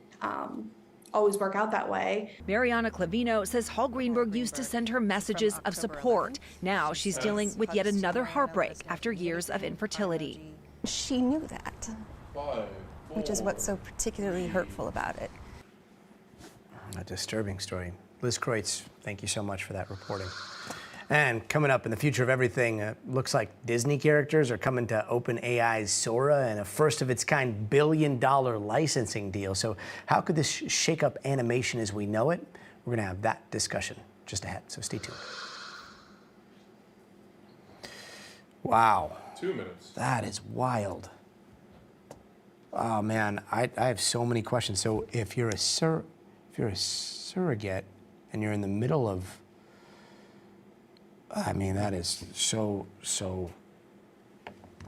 always work out that way. Mariana Clavino says Hall Greenberg used to send her messages of support. Now she's dealing with yet another heartbreak after years of infertility. She knew that, which is what's so particularly hurtful about it. A disturbing story. Liz Kreutz, thank you so much for that reporting. And coming up in the future of everything, looks like Disney characters are coming to OpenAI's Sora and a first-of-its-kind billion-dollar licensing deal. So how could this shake up animation as we know it? We're going to have that discussion just ahead, so stay tuned. Wow. 2 minutes. That is wild. Oh, man, I have so many questions. So if you're a surrogate and you're in the middle of... I mean, that is so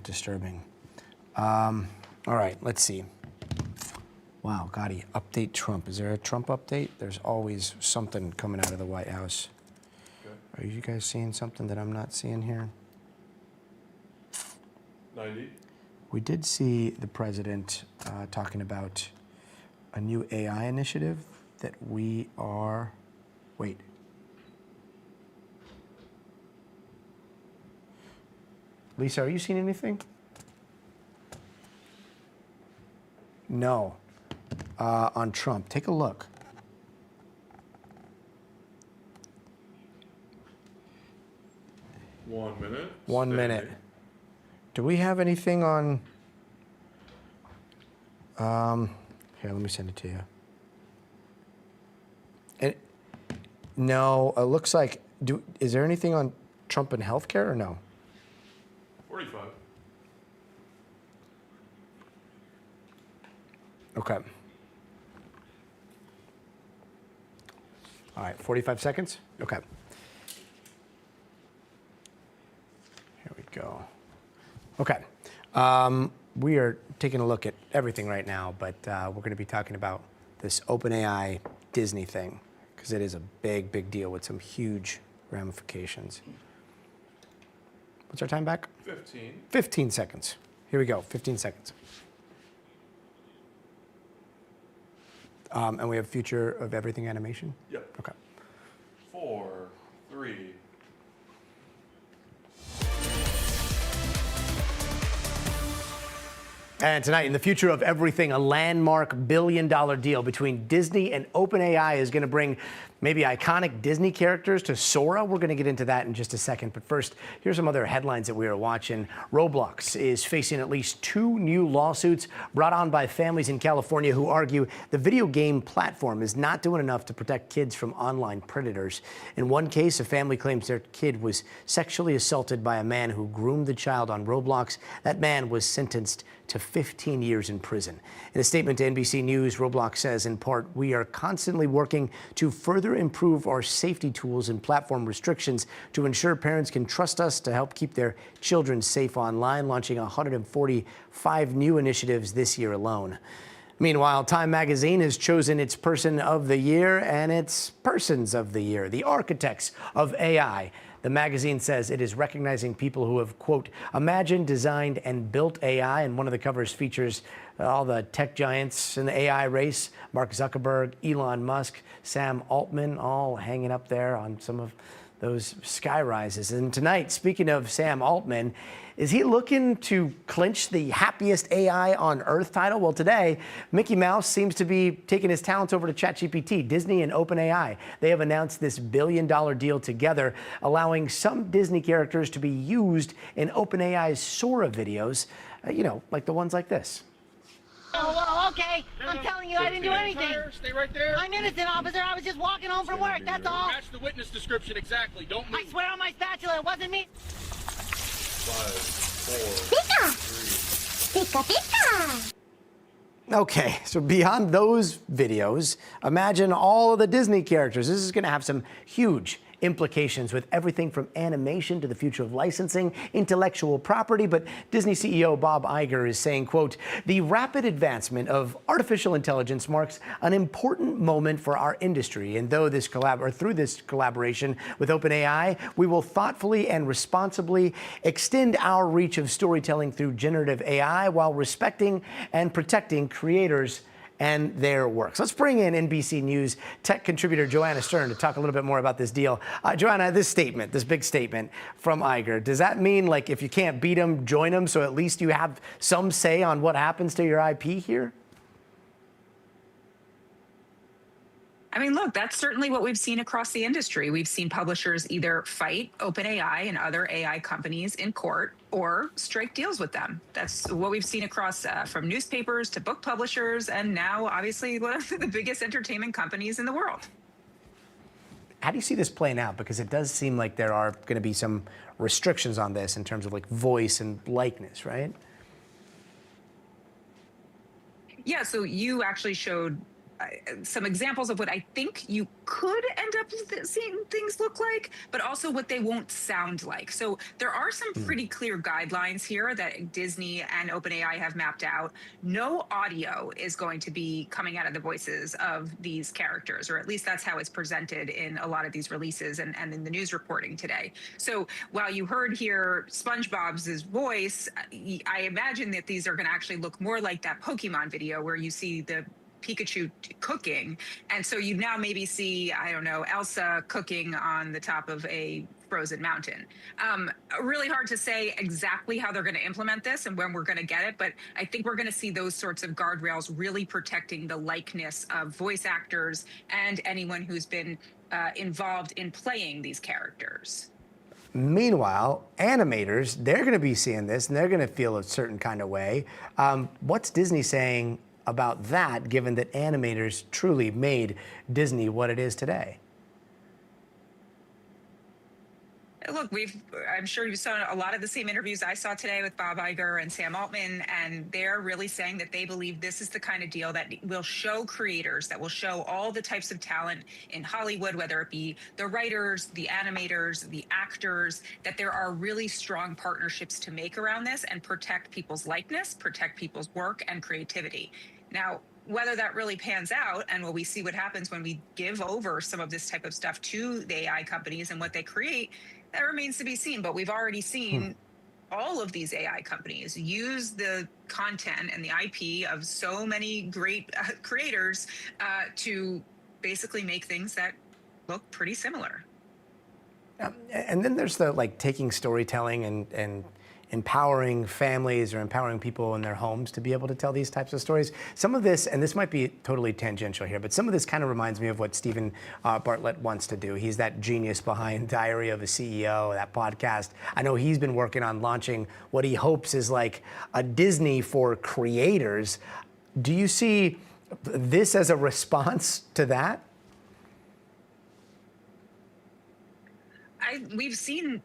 disturbing. All right, let's see. Wow, Gotti, update Trump. Is there a Trump update? There's always something coming out of the White House. Okay. Are you guys seeing something that I'm not seeing here? 90. We did see the president talking about a new AI initiative that we are... Wait. Lisa, are you seeing anything? No. On Trump. Take a look. One minute. 1 minute. Do we have anything on... Here, let me send it to you. No, it looks like... Is there anything on Trump and healthcare or no? 45. Okay. All right, 45 seconds? Okay. Here we go. Okay. We are taking a look at everything right now, but we're going to be talking about this OpenAI Disney thing, because it is a big, big deal with some huge ramifications. What's our time back? 15. 15 seconds. Here we go, 15 seconds. And we have future of everything animation? Yep. Okay. 4, 3. And tonight, in the future of everything, a landmark billion-dollar deal between Disney and OpenAI is going to bring maybe iconic Disney characters to Sora. We're going to get into that in just a second. But first, here's some other headlines that we are watching. Roblox is facing at least 2 new lawsuits brought on by families in California who argue the video game platform is not doing enough to protect kids from online predators. In one case, a family claims their kid was sexually assaulted by a man who groomed the child on Roblox. That man was sentenced to 15 years in prison. In a statement to NBC News, Roblox says, in part, "We are constantly working to further improve our safety tools and platform restrictions to ensure parents can trust us to help keep their children safe online," launching 145 new initiatives this year alone. Meanwhile, Time Magazine has chosen its Person of the Year and its Persons of the Year, the architects of AI. The magazine says it is recognizing people who have, quote, imagined, designed, and built AI. And one of the covers features all the tech giants in the AI race: Mark Zuckerberg, Elon Musk, Sam Altman, all hanging up there on some of those sky rises. And tonight, speaking of Sam Altman, is he looking to clinch the happiest AI on Earth title? Well, today, Mickey Mouse seems to be taking his talents over to ChatGPT. Disney and OpenAI, they have announced this billion-dollar deal together, allowing some Disney characters to be used in OpenAI's Sora videos, like the ones like this. Oh, well, okay. I'm telling you, I didn't do anything. Stay right there. I'm innocent, officer. I was just walking home from work, that's all. Match the witness description exactly. Don't move. I swear on my spatula, it wasn't me. 5, 4, 3. Pika, pika. Okay, so beyond those videos, imagine all of the Disney characters. This is going to have some huge implications with everything from animation to the future of licensing, intellectual property. But Disney CEO Bob Iger is saying, quote, "The rapid advancement of artificial intelligence marks an important moment for our industry. And through this collaboration with OpenAI, we will thoughtfully and responsibly extend our reach of storytelling through generative AI while respecting and protecting creators and their works." Let's bring in NBC News tech contributor Joanna Stern to talk a little bit more about this deal. Joanna, this big statement from Iger, does that mean, like, if you can't beat them, join them, so at least you have some say on what happens to your IP here? I mean, look, that's certainly what we've seen across the industry. We've seen publishers either fight OpenAI and other AI companies in court or strike deals with them. That's what we've seen across from newspapers to book publishers and now, obviously, one of the biggest entertainment companies in the world. How do you see this playing out? Because it does seem like there are going to be some restrictions on this in terms of like voice and likeness, right? Yeah, so you actually showed some examples of what I think you could end up seeing things look like, but also what they won't sound like. So there are some pretty clear guidelines here that Disney and OpenAI have mapped out. No audio is going to be coming out of the voices of these characters, or at least that's how it's presented in a lot of these releases and in the news reporting today. So while you heard here SpongeBob's voice, I imagine that these are going to actually look more like that Pokemon video where you see the Pikachu cooking. And so you now maybe see, I don't know, Elsa cooking on the top of a frozen mountain. Really hard to say exactly how they're going to implement this and when we're going to get it, but I think we're going to see those sorts of guardrails really protecting the likeness of voice actors and anyone who's been involved in playing these characters. Meanwhile, animators, they're going to be seeing this and they're going to feel a certain kind of way. What's Disney saying about that, given that animators truly made Disney what it is today? Look, I'm sure you saw a lot of the same interviews I saw today with Bob Iger and Sam Altman, and they're really saying that they believe this is the kind of deal that will show creators, that will show all the types of talent in Hollywood, whether it be the writers, the animators, the actors, that there are really strong partnerships to make around this and protect people's likeness, protect people's work and creativity. Now, whether that really pans out and will we see what happens when we give over some of this type of stuff to the AI companies and what they create, that remains to be seen. But we've already seen all of these AI companies use the content and the IP of so many great creators to basically make things that look pretty similar. And then there's the taking storytelling and empowering families or empowering people in their homes to be able to tell these types of stories. Some of this, and this might be totally tangential here, but some of this kind of reminds me of what Stephen Bartlett wants to do. He's that genius behind Diary of a CEO, that podcast. I know he's been working on launching what he hopes is like a Disney for creators. Do you see this as a response to that? We've seen,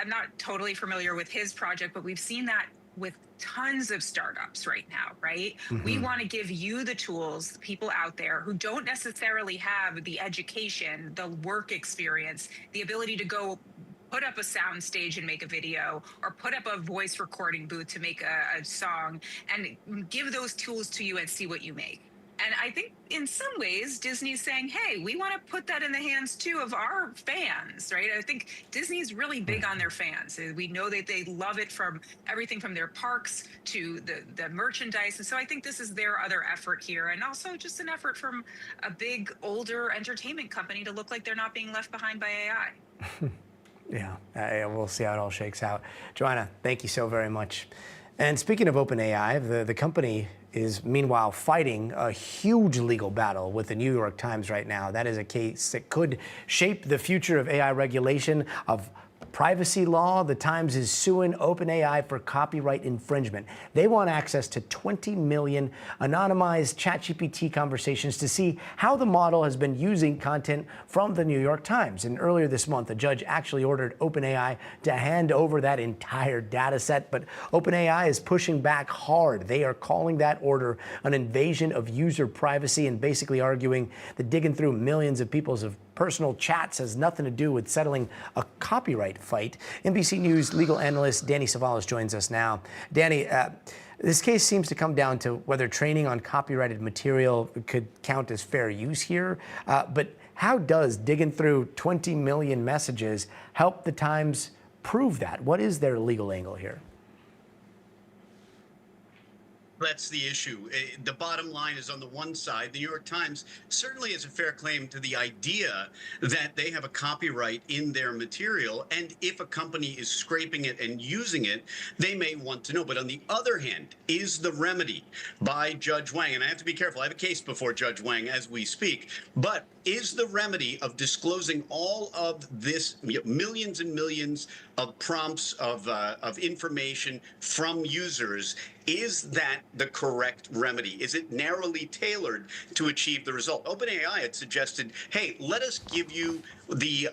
I'm not totally familiar with his project, but we've seen that with tons of startups right now, right? We want to give you the tools, people out there who don't necessarily have the education, the work experience, the ability to go put up a sound stage and make a video, or put up a voice recording booth to make a song, and give those tools to you and see what you make. And I think in some ways, Disney's saying, hey, we want to put that in the hands too of our fans, right? I think Disney's really big on their fans. We know that they love it, from everything from their parks to the merchandise. And so I think this is their other effort here. And also just an effort from a big, older entertainment company to look like they're not being left behind by AI. Yeah, we'll see how it all shakes out. Joanna, thank you so very much. And speaking of OpenAI, the company is meanwhile fighting a huge legal battle with the New York Times right now. That is a case that could shape the future of AI regulation, of privacy law. The Times is suing OpenAI for copyright infringement. They want access to 20 million anonymized ChatGPT conversations to see how the model has been using content from the New York Times. And earlier this month, a judge actually ordered OpenAI to hand over that entire data set. But OpenAI is pushing back hard. They are calling that order an invasion of user privacy and basically arguing that digging through millions of people's personal chats has nothing to do with settling a copyright fight. NBC News legal analyst Danny Savalas joins us now. Danny, this case seems to come down to whether training on copyrighted material could count as fair use here. But how does digging through 20 million messages help the Times prove that? What is their legal angle here? That's the issue. The bottom line is, on the one side, the New York Times certainly has a fair claim to the idea that they have a copyright in their material, and if a company is scraping it and using it, they may want to know. But on the other hand, is the remedy by Judge Wang, and I have to be careful, I have a case before Judge Wang as we speak, but is the remedy of disclosing all of this, millions and millions of prompts of information from users, is that the correct remedy? Is it narrowly tailored to achieve the result? OpenAI had suggested, hey, let us give you the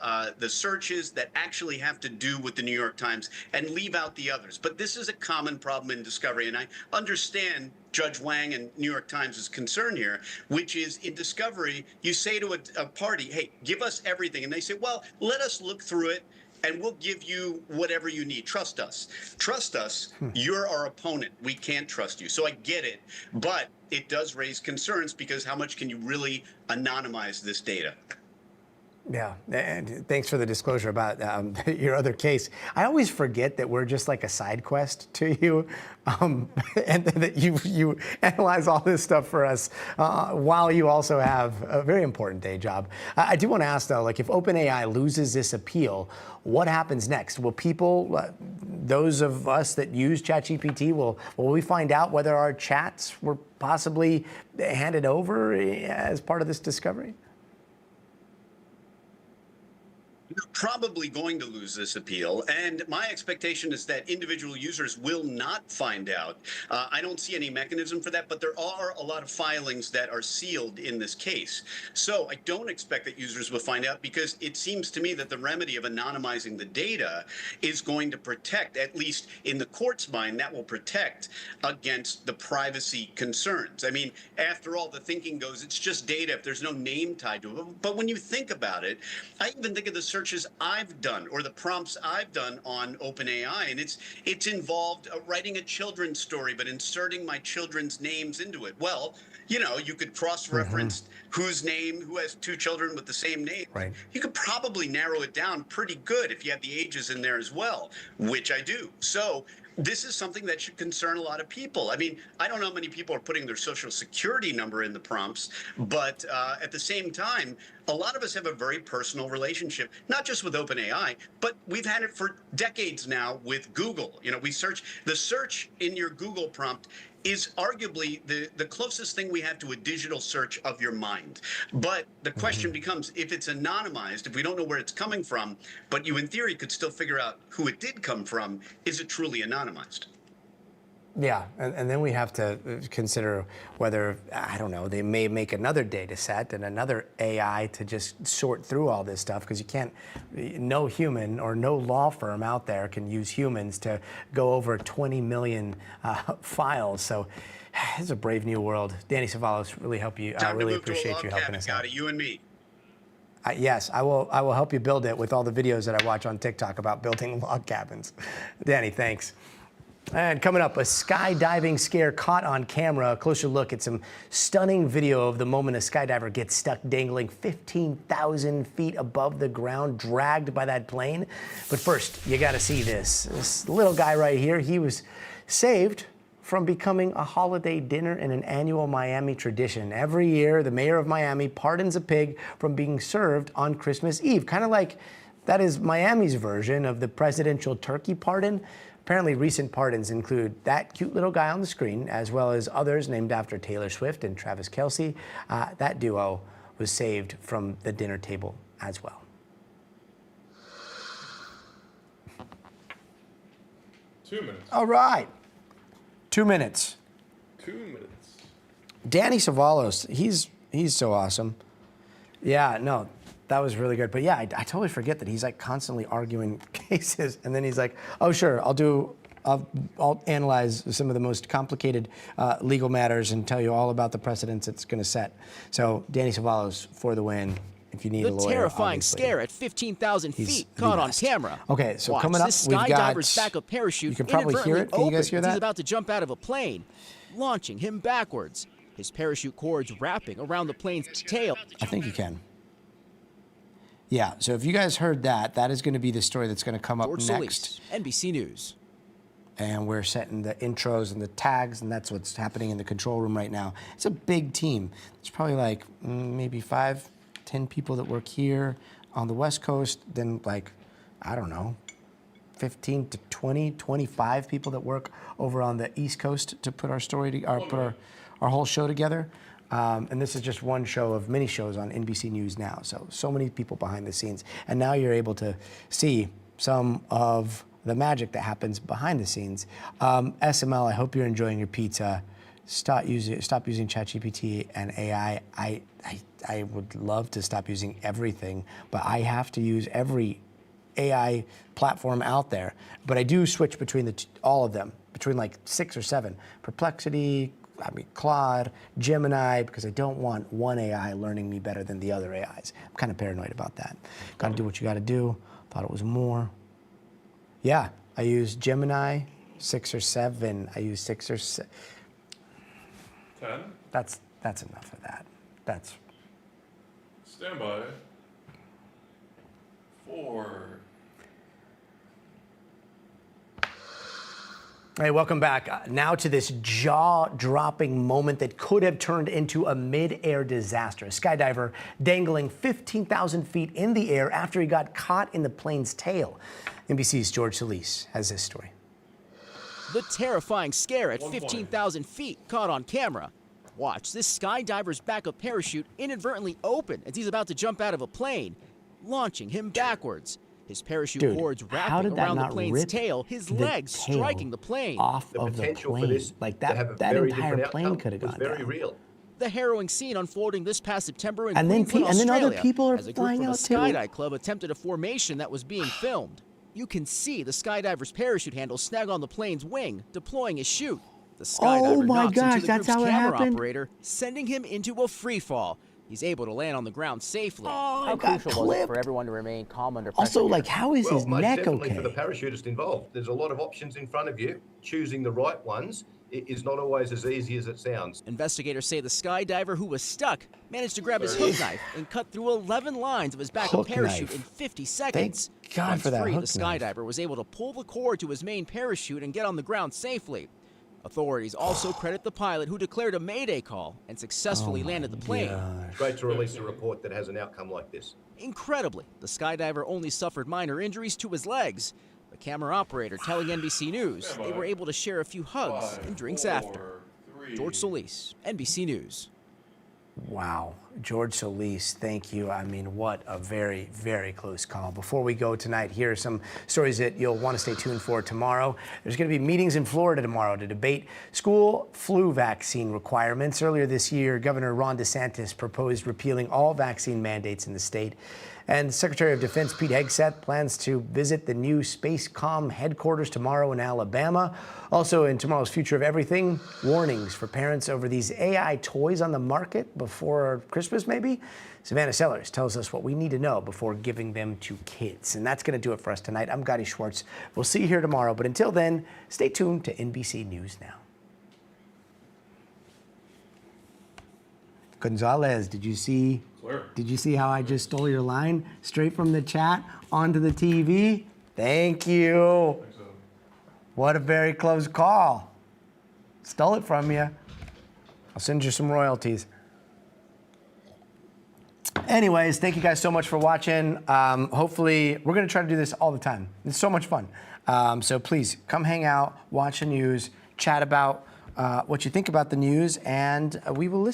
searches that actually have to do with the New York Times and leave out the others. But this is a common problem in discovery, and I understand Judge Wang and New York Times' concern here, which is in discovery, you say to a party, hey, give us everything. And they say, well, let us look through it and we'll give you whatever you need. Trust us. Trust us. You're our opponent. We can't trust you. So I get it. But it does raise concerns, because how much can you really anonymize this data? Yeah, and thanks for the disclosure about your other case. I always forget that we're just like a side quest to you, and that you analyze all this stuff for us while you also have a very important day job. I do want to ask, though, like, if OpenAI loses this appeal, what happens next? Will people, those of us that use ChatGPT, will we find out whether our chats were possibly handed over as part of this discovery? You're probably going to lose this appeal, and my expectation is that individual users will not find out. I don't see any mechanism for that, but there are a lot of filings that are sealed in this case. So I don't expect that users will find out, because it seems to me that the remedy of anonymizing the data is going to protect, at least in the court's mind, that will protect against the privacy concerns. I mean, after all, the thinking goes, it's just data if there's no name tied to it. But when you think about it, I even think of the searches I've done, or the prompts I've done on OpenAI, and it's involved writing a children's story, but inserting my children's names into it. Well, you know, you could cross-reference who has two children with the same name. Right. You could probably narrow it down pretty good if you have the ages in there as well, which I do. So this is something that should concern a lot of people. I mean, I don't know how many people are putting their social security number in the prompts, but at the same time, a lot of us have a very personal relationship, not just with OpenAI, but we've had it for decades now with Google. You know, the search in your Google prompt is arguably the closest thing we have to a digital search of your mind. But the question becomes, if it's anonymized, if we don't know where it's coming from, but you in theory could still figure out who it did come from, is it truly anonymized? Yeah, and then we have to consider whether, I don't know, they may make another data set and another AI to just sort through all this stuff, because you can't, no human or no law firm out there can use humans to go over 20 million files. So it's a brave new world. Danny Savalos, really help you. I really appreciate you helping us out. You and me. Yes, I will help you build it with all the videos that I watch on TikTok about building log cabins. Danny, thanks. And coming up, a skydiving scare caught on camera. A closer look at some stunning video of the moment a skydiver gets stuck dangling 15,000 feet above the ground, dragged by that plane. But first, you got to see this. This little guy right here, he was saved from becoming a holiday dinner in an annual Miami tradition. Every year, the mayor of Miami pardons a pig from being served on Christmas Eve. Kind of like that is Miami's version of the presidential turkey pardon. Apparently, recent pardons include that cute little guy on the screen, as well as others named after Taylor Swift and Travis Kelce. That duo was saved from the dinner table as well. Two minutes. All right. 2 minutes. 2 minutes. Danny Savalos, he's so awesome. Yeah, no, that was really good. But yeah, I totally forget that he's like constantly arguing cases, and then he's like, "Oh, sure, I'll analyze some of the most complicated legal matters and tell you all about the precedents it's going to set." So Danny Savalos for the win. If you need a lawyer, the terrifying obviously. scare at 15,000 feet caught on camera. Okay, so Watch, coming up, this we've got. skydiver's backup parachute You can probably hear it. Can you guys hear that? He's about to jump out of a plane, launching him backwards. His parachute cords wrapping around the plane's tail. I think you can. Yeah, so if you guys heard that, that is going to be the story that's going to come up next. NBC News. And we're setting the intros and the tags, and that's what's happening in the control room right now. It's a big team. There's probably like maybe 5, 10 people that work here on the West Coast, then like, I don't know, 15 to 20, 25 people that work over on the East Coast to put our story, put our whole show together. And this is just one show of many shows on NBC News now. So many people behind the scenes. And now you're able to see some of the magic that happens behind the scenes. SML, I hope you're enjoying your pizza. Stop using ChatGPT and AI. I would love to stop using everything, but I have to use every AI platform out there. But I do switch between all of them, between like 6 or 7. Perplexity, Claude, Gemini, because I don't want one AI learning me better than the other AIs. I'm kind of paranoid about that. Got to do what you got to do. Thought it was more. Yeah, I use Gemini, 6 or 7. I use 6 or 7. 10. That's enough of that. That's. Stand by. 4. Hey, welcome back. Now to this jaw-dropping moment that could have turned into a mid-air disaster. A skydiver dangling 15,000 feet in the air after he got caught in the plane's tail. NBC's George Solis has this story. The terrifying scare at 15,000 feet caught on camera. Watch, this skydiver's backup parachute inadvertently opened as he's about to jump out of a plane, launching him backwards. His parachute cords wrapping around the plane's tail, his legs striking the plane. Off of the plane. Like that entire plane could have gone down. Real. The harrowing scene unfolding this past September in and Queensland, then Australia, other people are as a group flying from out a too. skydive club attempted a formation that was being filmed. You can see the skydiver's parachute handle snag on the plane's wing, deploying his chute. The skydiver knocks into the group's camera operator, sending him into a free fall. He's able to land on the ground safely. How crucial was it for everyone to remain calm under pressure? Also, like, how is his neck okay? For the parachutist involved, there's a lot of options in front of you. Choosing the right ones is not always as easy as it sounds. Investigators say the skydiver who was stuck managed to grab his hook knife and cut through 11 lines of his backup parachute in 50 seconds. Thank God Once for that free, hook the knife. skydiver was able to pull the cord to his main parachute and get on the ground safely. Authorities also credit the pilot who declared a mayday call and successfully landed the plane. It's great to release a report that has an outcome like this. Incredibly, the skydiver only suffered minor injuries to his legs. The camera operator telling NBC News they were able to share a few hugs and drinks after. George Solis, NBC News. Wow. George Solis, thank you. I mean, what a very, very close call. Before we go tonight, here are some stories that you'll want to stay tuned for tomorrow. There's going to be meetings in Florida tomorrow to debate school flu vaccine requirements. Earlier this year, Governor Ron DeSantis proposed repealing all vaccine mandates in the state. And Secretary of Defense Pete Hegseth plans to visit the new Spacecom headquarters tomorrow in Alabama. Also in tomorrow's Future of Everything, warnings for parents over these AI toys on the market before Christmas, maybe? Savannah Sellers tells us what we need to know before giving them to kids. And that's going to do it for us tonight. I'm Gotti Schwartz. We'll see you here tomorrow. But until then, stay tuned to NBC News Now. Gonzalez, did you see how I just stole your line straight from the chat onto the TV? Thank you. What a very close call. Stole it from you. I'll send you some royalties. Anyways, thank you guys so much for watching. Hopefully, we're going to try to do this all the time. It's so much fun. So please come hang out, watch the news, chat about what you think about the news, and we will listen.